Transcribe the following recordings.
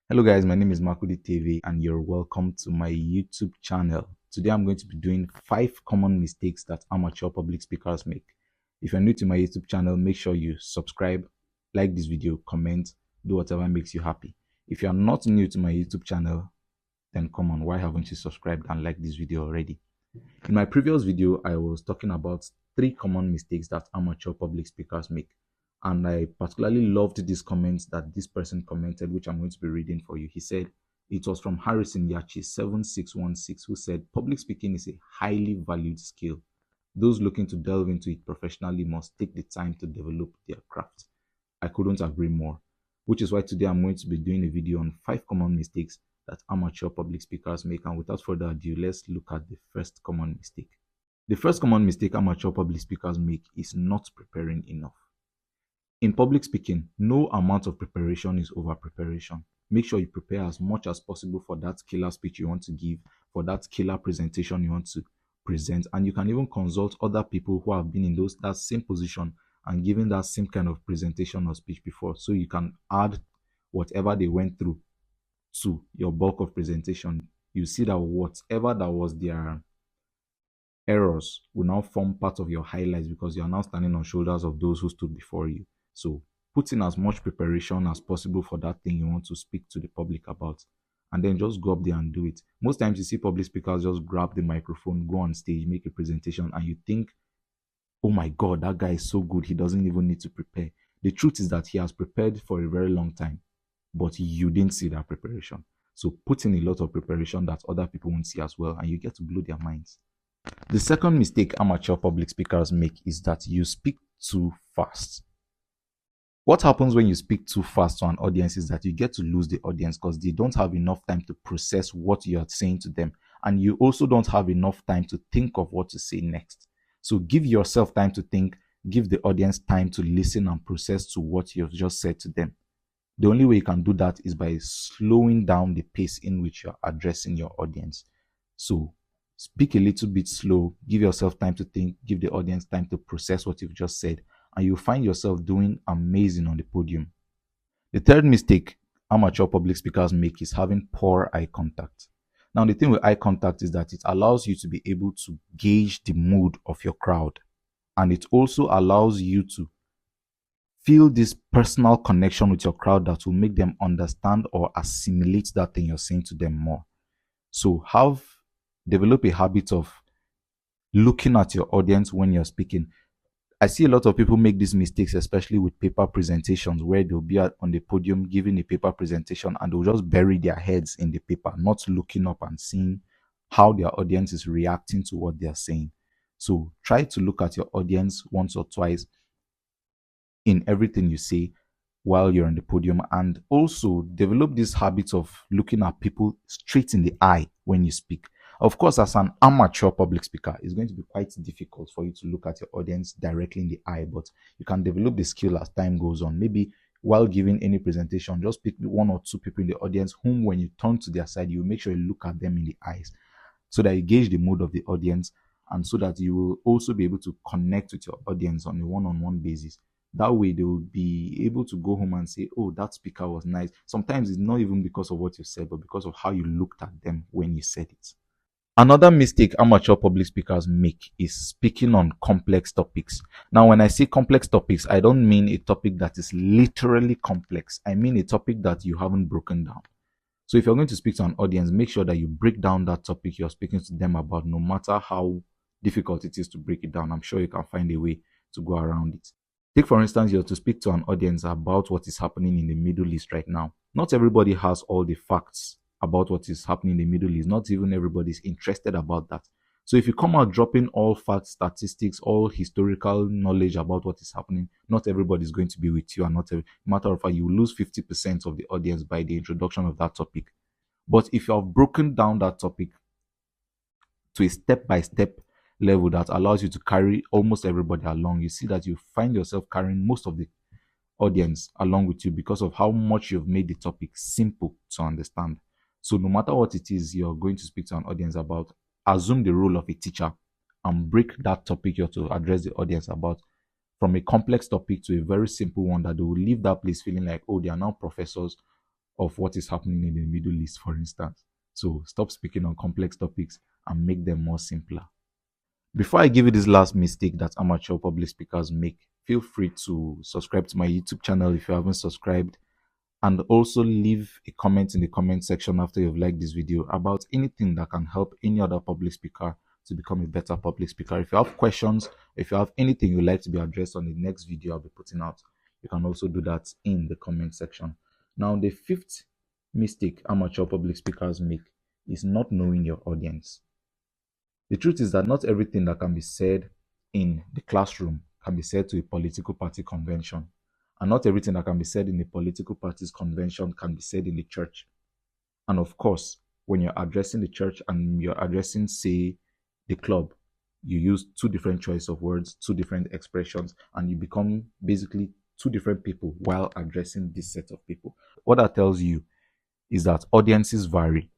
Hello guys, my name is Makurdi Terver and you're welcome to my YouTube channel. Today I'm going to be doing 5 common mistakes that amateur public speakers make. If you're new to my YouTube channel, make sure you subscribe, like this video, comment, do whatever makes you happy. If you're not new to my YouTube channel, then come on, why haven't you subscribed and liked this video already? In my previous video, I was talking about 3 common mistakes that amateur public speakers make. And I particularly loved this comment that this person commented, which I'm going to be reading for you. He said, it was from Harrison Yachi 7616, who said, public speaking is a highly valued skill. Those looking to delve into it professionally must take the time to develop their craft. I couldn't agree more, which is why today I'm going to be doing a video on 5 common mistakes that amateur public speakers make. And without further ado, let's look at the first common mistake. The first common mistake amateur public speakers make is not preparing enough. In public speaking, no amount of preparation is over preparation. Make sure you prepare as much as possible for that killer speech you want to give, for that killer presentation you want to present, and you can even consult other people who have been in that same position and given that same kind of presentation or speech before, so you can add whatever they went through to your bulk of presentation. You see that whatever that was their errors will now form part of your highlights because you are now standing on shoulders of those who stood before you. So put in as much preparation as possible for that thing you want to speak to the public about, and then just go up there and do it. Most times you see public speakers just grab the microphone, go on stage, make a presentation, and you think, oh my God, that guy is so good, he doesn't even need to prepare. The truth is that he has prepared for a very long time, but you didn't see that preparation. So put in a lot of preparation that other people won't see as well, and you get to blow their minds. The second mistake amateur public speakers make is that you speak too fast. What happens when you speak too fast to an audience is that you get to lose the audience because they don't have enough time to process what you are saying to them. And you also don't have enough time to think of what to say next. So give yourself time to think, give the audience time to listen and process to what you've just said to them. The only way you can do that is by slowing down the pace in which you're addressing your audience. So speak a little bit slow, give yourself time to think, give the audience time to process what you've just said, and you'll find yourself doing amazing on the podium. The third mistake amateur public speakers make is having poor eye contact. Now, the thing with eye contact is that it allows you to be able to gauge the mood of your crowd, and it also allows you to feel this personal connection with your crowd that will make them understand or assimilate that thing you're saying to them more. So develop a habit of looking at your audience when you're speaking. I see a lot of people make these mistakes, especially with paper presentations, where they'll be on the podium giving a paper presentation and they'll just bury their heads in the paper, not looking up and seeing how their audience is reacting to what they're saying. So try to look at your audience once or twice in everything you say while you're on the podium, and also develop this habit of looking at people straight in the eye when you speak. Of course, as an amateur public speaker, it's going to be quite difficult for you to look at your audience directly in the eye, but you can develop the skill as time goes on. Maybe while giving any presentation, just pick 1 or 2 people in the audience whom, when you turn to their side, you make sure you look at them in the eyes so that you gauge the mood of the audience, and so that you will also be able to connect with your audience on a one-on-one basis. That way, they will be able to go home and say, oh, that speaker was nice. Sometimes it's not even because of what you said, but because of how you looked at them when you said it. Another mistake amateur public speakers make is speaking on complex topics. Now, when I say complex topics, I don't mean a topic that is literally complex. I mean a topic that you haven't broken down. So if you're going to speak to an audience, make sure that you break down that topic you're speaking to them about, no matter how difficult it is to break it down. I'm sure you can find a way to go around it. Take, for instance, you're to speak to an audience about what is happening in the Middle East right now. Not everybody has all the facts about what is happening in the Middle East. Not even everybody is interested about that. So if you come out dropping all facts, statistics, all historical knowledge about what is happening, not everybody is going to be with you, and matter of fact, you lose 50% of the audience by the introduction of that topic. But if you have broken down that topic to a step-by-step level that allows you to carry almost everybody along, you see that you find yourself carrying most of the audience along with you because of how much you've made the topic simple to understand. So no matter what it is you're going to speak to an audience about, assume the role of a teacher and break that topic you're to address the audience about from a complex topic to a very simple one that they will leave that place feeling like, oh, they are now professors of what is happening in the Middle East, for instance. So stop speaking on complex topics and make them more simpler. Before I give you this last mistake that amateur public speakers make, feel free to subscribe to my YouTube channel if you haven't subscribed, and also leave a comment in the comment section after you've liked this video about anything that can help any other public speaker to become a better public speaker. If you have questions, if you have anything you'd like to be addressed on the next video I'll be putting out, you can also do that in the comment section. Now, the fifth mistake amateur public speakers make is not knowing your audience. The truth is that not everything that can be said in the classroom can be said to a political party convention. And not everything that can be said in a political party's convention can be said in the church. And of course, when you're addressing the church and you're addressing, say, the club, you use two different choice of words, two different expressions, and you become basically two different people while addressing this set of people. What that tells you is that audiences vary.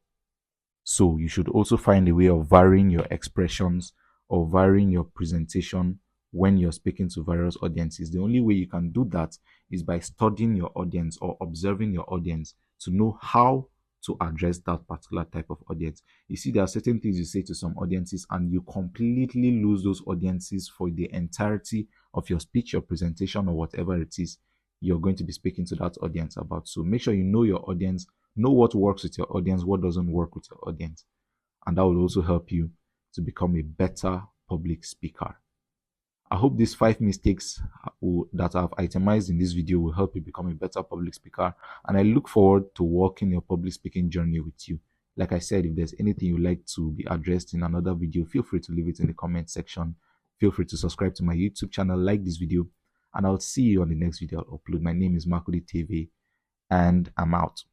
So you should also find a way of varying your expressions or varying your presentation when you're speaking to various audiences. The only way you can do that is by studying your audience or observing your audience to know how to address that particular type of audience. You see, there are certain things you say to some audiences and you completely lose those audiences for the entirety of your speech, your presentation, or whatever it is you're going to be speaking to that audience about. So make sure you know your audience, know what works with your audience, what doesn't work with your audience. And that will also help you to become a better public speaker. I hope these 5 mistakes that I've itemized in this video will help you become a better public speaker. And I look forward to walking your public speaking journey with you. Like I said, if there's anything you'd like to be addressed in another video, feel free to leave it in the comment section. Feel free to subscribe to my YouTube channel, like this video, and I'll see you on the next video I'll upload. My name is Makurdi Terver, and I'm out.